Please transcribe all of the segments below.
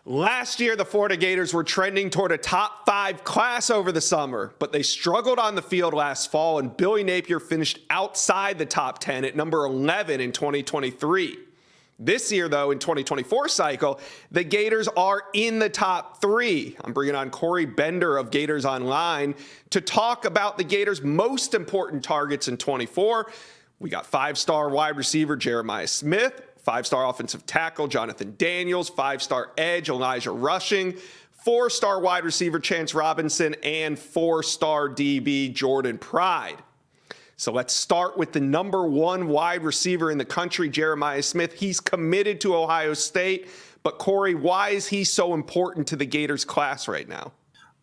Last year, the Florida Gators were trending toward a top 5 class over the summer, but they struggled on the field last fall, and Billy Napier finished outside the top 10 at number 11 in 2023. This year, though, in 2024 cycle, the Gators are in the top 3. I'm bringing on Corey Bender of Gators Online to talk about the Gators' most important targets in 24. We got 5-star wide receiver Jeremiah Smith, 5-star offensive tackle Jonathan Daniels, 5-star edge Elijah Rushing, 4-star wide receiver Chance Robinson, and 4-star DB Jordan Pride. So let's start with the number 1 wide receiver in the country, Jeremiah Smith. He's committed to Ohio State. But Corey, why is he so important to the Gators class right now?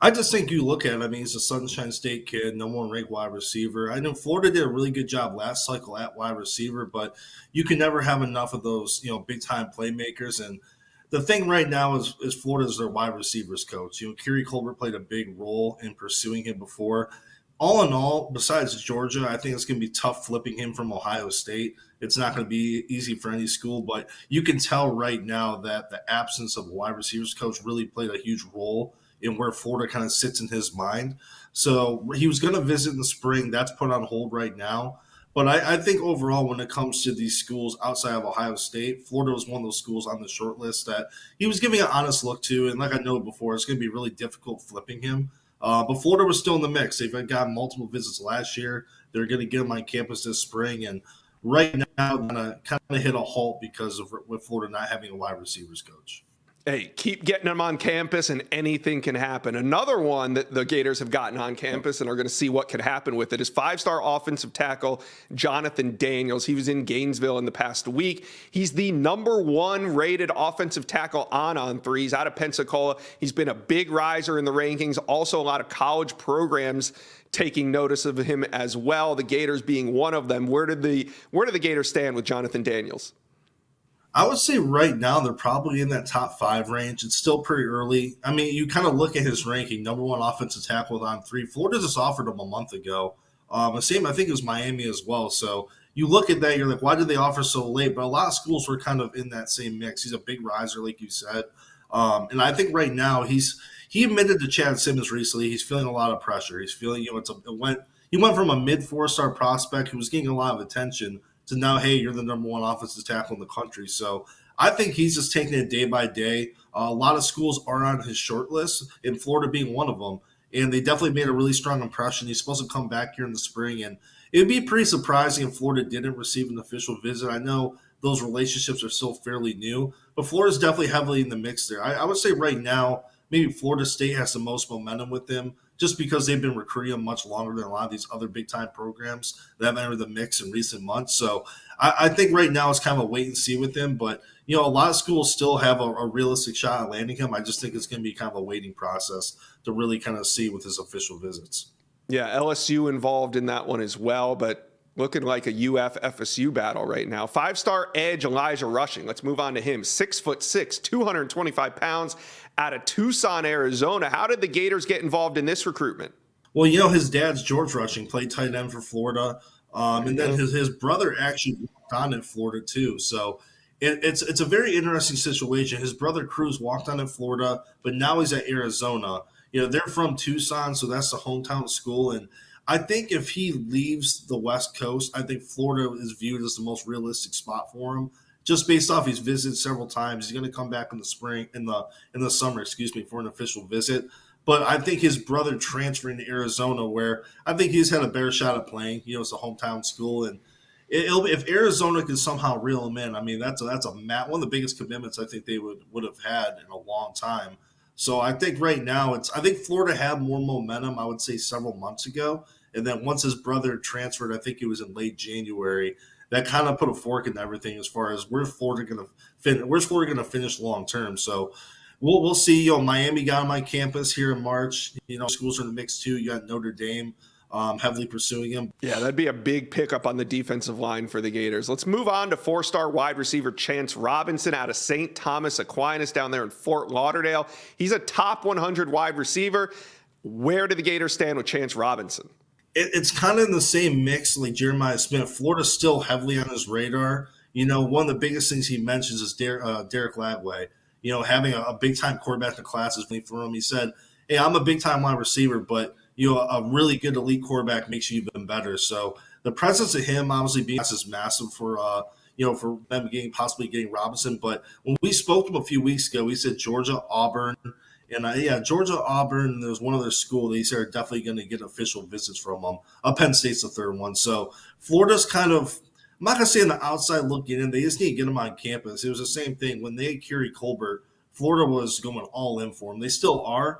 I just think you look at it. I mean, he's a Sunshine State kid, number 1 ranked wide receiver. I know Florida did a really good job last cycle at wide receiver, but you can never have enough of those, big-time playmakers. And the thing right now is Florida's their wide receivers coach. Kerry Colbert played a big role in pursuing him before. All in all, besides Georgia, I think it's going to be tough flipping him from Ohio State. It's not going to be easy for any school, but you can tell right now that the absence of a wide receivers coach really played a huge role in where Florida kind of sits in his mind. So he was going to visit in the spring. That's put on hold right now. But I think overall, when it comes to these schools outside of Ohio State, Florida was one of those schools on the short list that he was giving an honest look to. And like I noted before, it's going to be really difficult flipping him. But Florida was still in the mix. They've got multiple visits last year. They're going to get him on campus this spring. And right now, going to kind of hit a halt because of with Florida not having a wide receivers coach. Hey, keep getting them on campus and anything can happen. Another one that the Gators have gotten on campus and are going to see what could happen with it is 5-star offensive tackle Jonathan Daniels. He was in Gainesville in the past week. He's the number 1 rated offensive tackle on threes out of Pensacola. He's been a big riser in the rankings. Also, a lot of college programs taking notice of him as well, the Gators being one of them. Where do the Gators stand with Jonathan Daniels? I would say right now they're probably in that top 5 range. It's still pretty early. I mean, you kind of look at his ranking, number 1 offensive tackle on 3. Florida just offered him a month ago. The same, I think it was Miami as well. So you look at that, you're like, why did they offer so late? But a lot of schools were kind of in that same mix. He's a big riser, like you said. And I think right now he admitted to Chad Simmons recently he's feeling a lot of pressure. He's feeling, he went from a mid 4-star prospect who was getting a lot of attention to now, hey, you're the number 1 offensive tackle in the country. So I think he's just taking it day by day. A lot of schools are on his short list, and Florida being one of them. And they definitely made a really strong impression. He's supposed to come back here in the spring. And it would be pretty surprising if Florida didn't receive an official visit. I know those relationships are still fairly new, but Florida's definitely heavily in the mix there. I would say right now, maybe Florida State has the most momentum with them just because they've been recruiting them much longer than a lot of these other big-time programs that have entered the mix in recent months. So I think right now it's kind of a wait and see with them. But, a lot of schools still have a realistic shot at landing him. I just think it's going to be kind of a waiting process to really kind of see with his official visits. Yeah, LSU involved in that one as well, but looking like a UF-FSU battle right now. 5-star edge Elijah Rushing. Let's move on to him. 6'6", 225 pounds, out of Tucson, Arizona. How did the Gators get involved in this recruitment? Well, his dad's George Rushing, played tight end for Florida. And then his brother actually walked on in Florida too. So it's a very interesting situation. His brother Cruz walked on in Florida, but now he's at Arizona. They're from Tucson, so that's the hometown school. And I think if he leaves the West Coast, I think Florida is viewed as the most realistic spot for him. Just based off he's visited several times, he's going to come back in the spring, in the summer, for an official visit. But I think his brother transferring to Arizona, where I think he's had a better shot at playing. It's a hometown school, and if Arizona can somehow reel him in, I mean that's one of the biggest commitments I think they would have had in a long time. So I think right now I think Florida had more momentum, I would say, several months ago. And then once his brother transferred, I think it was in late January, that kind of put a fork in everything as far as where's Florida going to finish long term. So we'll see. Miami got him on campus here in March. Schools are in the mix too. You got Notre Dame heavily pursuing him. Yeah, that'd be a big pickup on the defensive line for the Gators. Let's move on to 4-star wide receiver Chance Robinson out of St. Thomas Aquinas down there in Fort Lauderdale. He's a top 100 wide receiver. Where do the Gators stand with Chance Robinson? It's kind of in the same mix like Jeremiah Smith. Florida's still heavily on his radar. One of the biggest things he mentions is Derek Lagway. having a big time quarterback in the class is for him. He said, "Hey, I'm a big time wide receiver, but a really good elite quarterback makes you even better." So the presence of him obviously being is massive for them possibly getting Robinson. But when we spoke to him a few weeks ago, we said Georgia, Auburn, and Georgia, Auburn. There's one other school they said are definitely going to get official visits from them. Penn State's the third one. So Florida's kind of, I'm not going to say on the outside looking in. They just need to get them on campus. It was the same thing when they had Kerry Colbert. Florida was going all in for him. They still are.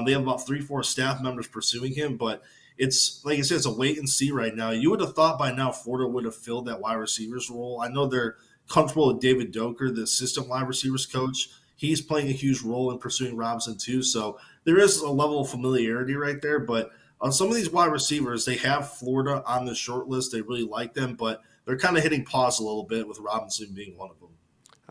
They have about 3-4 staff members pursuing him, but it's like I said, it's a wait and see right now. You would have thought by now Florida would have filled that wide receivers role. I know they're comfortable with David Doker, the assistant wide receivers coach. He's playing a huge role in pursuing Robinson too. So there is a level of familiarity right there. But on some of these wide receivers, they have Florida on the short list. They really like them, but they're kind of hitting pause a little bit with Robinson being one of them.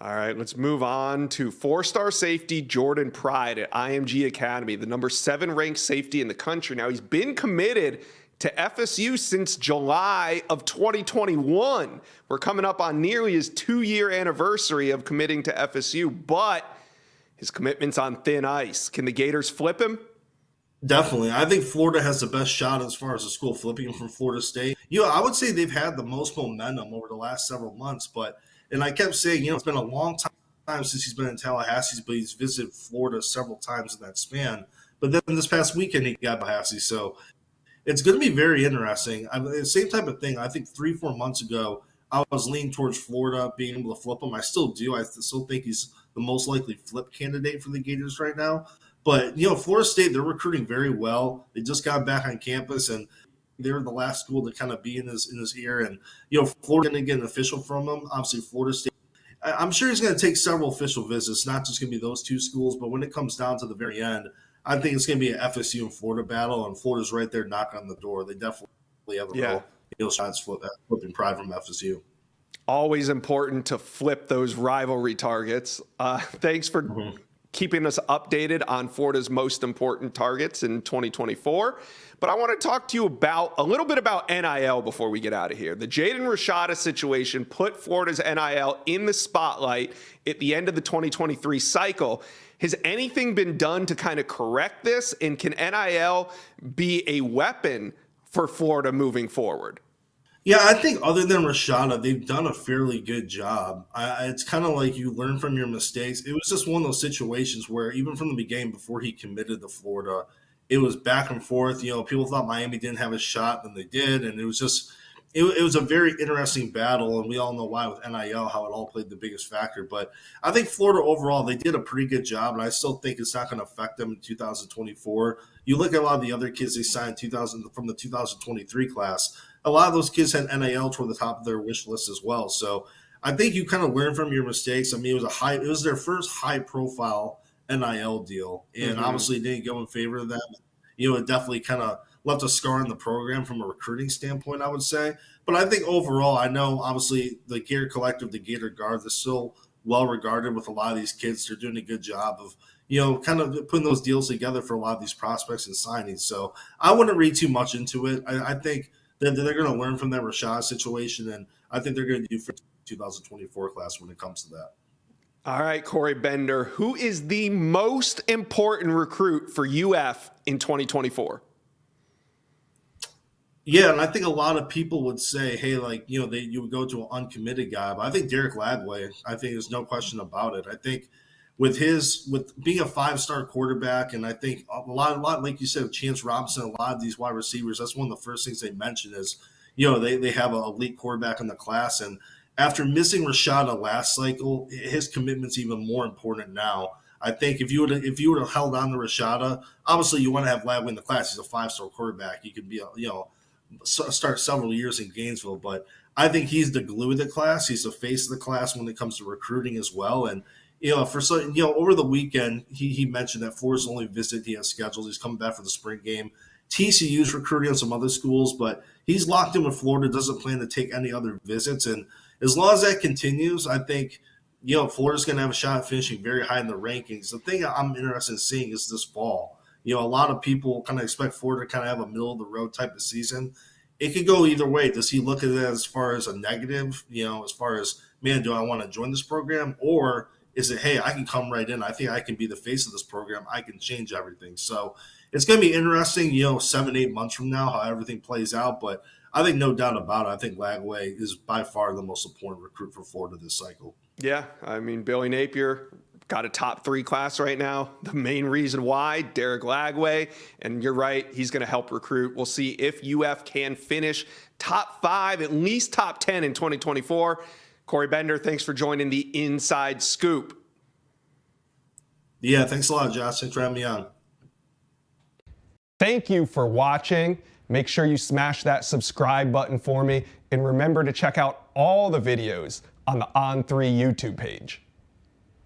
All right, let's move on to 4-star safety Jordan Pride at IMG Academy, the number 7 ranked safety in the country. Now, he's been committed to FSU since July of 2021. We're coming up on nearly his 2-year anniversary of committing to FSU, but his commitment's on thin ice. Can the Gators flip him? Definitely. I think Florida has the best shot as far as the school flipping him from Florida State. I would say they've had the most momentum over the last several months, and I kept saying, it's been a long time since he's been in Tallahassee, but he's visited Florida several times in that span. But then this past weekend, he got Tallahassee. So it's going to be very interesting. The same type of thing. I think 3-4 months ago, I was leaning towards Florida being able to flip him. I still do. I still think he's the most likely flip candidate for the Gators right now. But, Florida State, they're recruiting very well. They just got back on campus, and they're the last school to kind of be in this ear. And, Florida going to get an official from them. Obviously, Florida State, I'm sure he's going to take several official visits, not just going to be those two schools. But when it comes down to the very end, I think it's going to be an FSU and Florida battle, and Florida's right there knocking on the door. They definitely have a real shot at flipping Pride from FSU. Always important to flip those rivalry targets. Thanks for keeping us updated on Florida's most important targets in 2024. But I want to talk to you about a little bit about NIL before we get out of here. The Jaden Rashada situation put Florida's NIL in the spotlight at the end of the 2023 cycle. Has anything been done to kind of correct this? And can NIL be a weapon for Florida moving forward? Yeah, I think other than Rashada, they've done a fairly good job. It's kind of like you learn from your mistakes. It was just one of those situations where even from the beginning, before he committed to Florida, it was back and forth. People thought Miami didn't have a shot, and they did. And it was just it was a very interesting battle, and we all know why with NIL, how it all played the biggest factor. But I think Florida overall, they did a pretty good job, and I still think it's not going to affect them in 2024. You look at a lot of the other kids they signed from the 2023 class, a lot of those kids had NIL toward the top of their wish list as well. So I think you kind of learn from your mistakes. I mean, it was their first high profile NIL deal, and obviously it didn't go in favor of them. It definitely kind of left a scar in the program from a recruiting standpoint, I would say. But I think overall, I know obviously the Gator Collective, the Gator Guard, is still well regarded with a lot of these kids. They're doing a good job of, kind of putting those deals together for a lot of these prospects and signings. So I wouldn't read too much into it. I think they're going to learn from that Rashad situation, and I think they're going to do for 2024 class when it comes to that. All right, Corey Bender, who is the most important recruit for UF in 2024? Yeah, and I think a lot of people would say, hey, you would go to an uncommitted guy, but I think Derek Lagway, I think there's no question about it. I think with being a 5-star quarterback, and I think a lot like you said, Chance Robinson, a lot of these wide receivers, that's one of the first things they mention is, they have an elite quarterback in the class. And after missing Rashada last cycle, his commitment's even more important now. I think if you would have held on to Rashada, obviously you want to have Lagway in the class. He's a 5-star quarterback. He could be start several years in Gainesville, but I think he's the glue of the class. He's the face of the class when it comes to recruiting as well. And over the weekend, he mentioned that Florida's only visit he has scheduled. He's coming back for the spring game. TCU's recruiting on some other schools, but he's locked in with Florida. Doesn't plan to take any other visits, and as long as that continues, I think Florida's going to have a shot at finishing very high in the rankings. The thing I'm interested in seeing is this fall. A lot of people kind of expect Florida to kind of have a middle-of-the-road type of season. It could go either way. Does he look at it as far as a negative, as far as, man, do I want to join this program? Or is that, hey, I can come right in. I think I can be the face of this program. I can change everything. So it's going to be interesting, 7-8 months from now, how everything plays out. But I think no doubt about it, I think Lagway is by far the most important recruit for Florida this cycle. Yeah, I mean, Billy Napier got a top 3 class right now. The main reason why, Derek Lagway. And you're right, he's going to help recruit. We'll see if UF can finish top 5, at least top 10 in 2024. Corey Bender, thanks for joining the Inside Scoop. Yeah, thanks a lot, Josh. Thanks for having me on. Thank you for watching. Make sure you smash that subscribe button for me. And remember to check out all the videos on the On3 YouTube page.